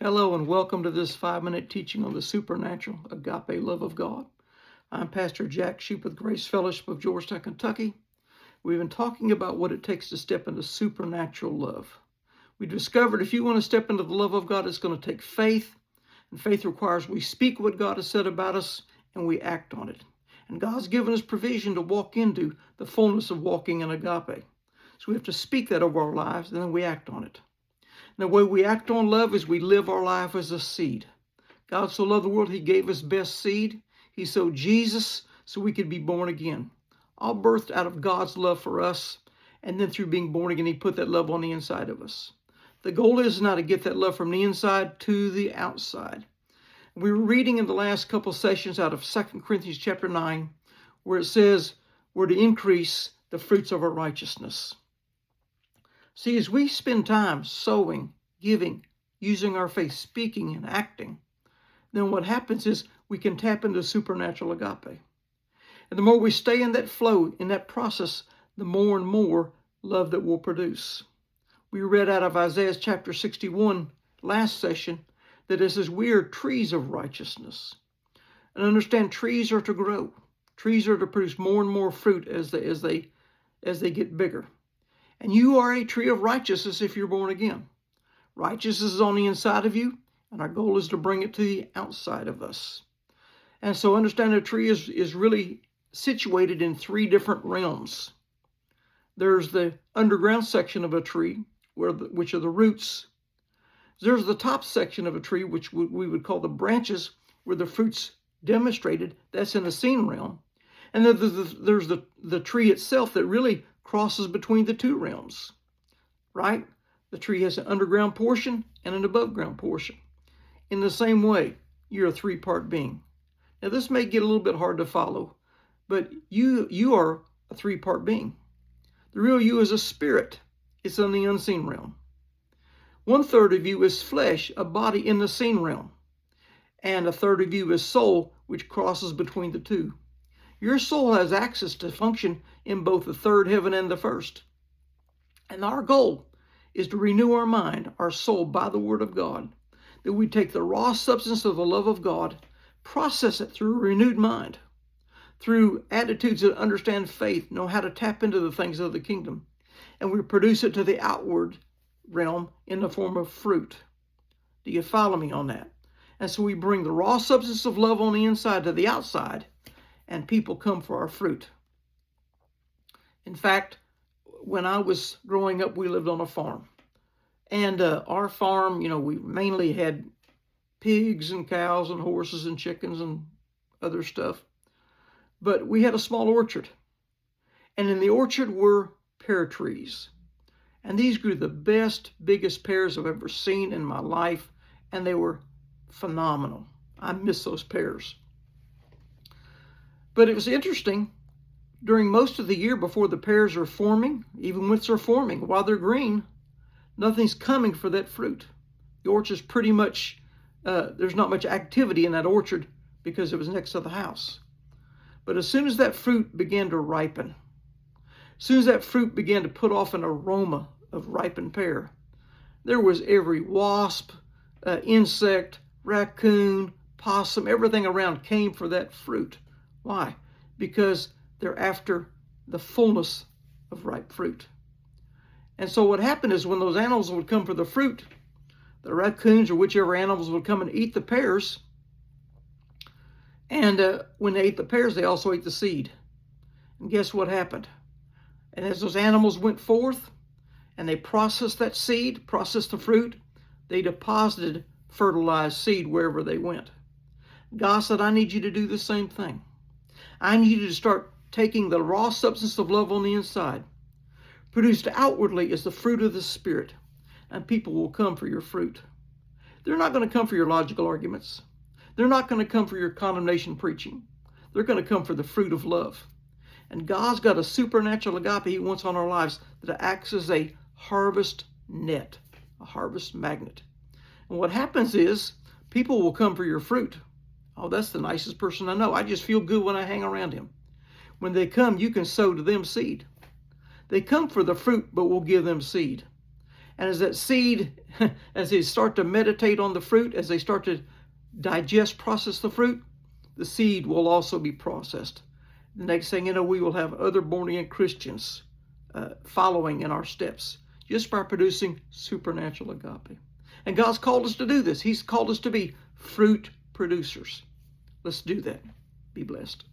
Hello and welcome to this 5-minute teaching on the supernatural agape love of God. I'm Pastor Jack Shoup with Grace Fellowship of Georgetown, Kentucky. We've been talking about what it takes to step into supernatural love. We discovered if you want to step into the love of God, it's going to take faith. And faith requires we speak what God has said about us and we act on it. And God's given us provision to walk into the fullness of walking in agape. So we have to speak that over our lives and then we act on it. The way we act on love is we live our life as a seed. God so loved the world, he gave us best seed. He sowed Jesus so we could be born again. All birthed out of God's love for us. And then through being born again, he put that love on the inside of us. The goal is now to get that love from the inside to the outside. We were reading in the last couple sessions out of 2 Corinthians chapter 9, where it says we're to increase the fruits of our righteousness. See, as we spend time sowing, giving, using our faith, speaking and acting, then what happens is we can tap into supernatural agape. And the more we stay in that flow, in that process, the more and more love that we'll produce. We read out of Isaiah chapter 61 last session that it says we are trees of righteousness. And understand, trees are to grow. Trees are to produce more and more fruit as they get bigger. And you are a tree of righteousness if you're born again. Righteousness is on the inside of you, and our goal is to bring it to the outside of us. And so understand a tree is really situated in 3 different realms. There's the underground section of a tree, which are the roots. There's the top section of a tree, which we would call the branches, where the fruit's demonstrated. That's in the seen realm. And then there's the tree itself that really crosses between the 2 realms, right? The tree has an underground portion and an above ground portion. In the same way, you're a 3-part being. Now this may get a little bit hard to follow, but you are a 3-part being. The real you is a spirit. It's in the unseen realm. 1/3 of you is flesh, a body in the seen realm. And 1/3 of you is soul, which crosses between the 2. Your soul has access to function in both the 3rd heaven and the 1st. And our goal is to renew our mind, our soul, by the Word of God, that we take the raw substance of the love of God, process it through a renewed mind, through attitudes that understand faith, know how to tap into the things of the kingdom, and we produce it to the outward realm in the form of fruit. Do you follow me on that? And so we bring the raw substance of love on the inside to the outside, and people come for our fruit. In fact, when I was growing up, we lived on a farm. And our farm, we mainly had pigs and cows and horses and chickens and other stuff. But we had a small orchard. And in the orchard were pear trees. And these grew the best, biggest pears I've ever seen in my life. And they were phenomenal. I miss those pears. But it was interesting, during most of the year before the pears are forming, even once they're forming, while they're green, nothing's coming for that fruit. The orchard's pretty much, there's not much activity in that orchard because it was next to the house. But as soon as that fruit began to ripen, as soon as that fruit began to put off an aroma of ripened pear, there was every wasp, insect, raccoon, possum, everything around came for that fruit. Why? Because they're after the fullness of ripe fruit. And so what happened is when those animals would come for the fruit, the raccoons or whichever animals would come and eat the pears. And when they ate the pears, they also ate the seed. And guess what happened? And as those animals went forth and they processed that seed, processed the fruit, they deposited fertilized seed wherever they went. God said, I need you to do the same thing. I need you to start taking the raw substance of love on the inside, produced outwardly as the fruit of the Spirit, and people will come for your fruit. They're not going to come for your logical arguments. They're not going to come for your condemnation preaching. They're going to come for the fruit of love. And God's got a supernatural agape He wants on our lives that acts as a harvest net, a harvest magnet. And what happens is people will come for your fruit. Oh, that's the nicest person I know. I just feel good when I hang around him. When they come, you can sow to them seed. They come for the fruit, but we'll give them seed. And as that seed, as they start to meditate on the fruit, as they start to process the fruit, the seed will also be processed. The next thing you know, we will have other born-again Christians following in our steps just by producing supernatural agape. And God's called us to do this. He's called us to be fruit producers. Let's do that. Be blessed.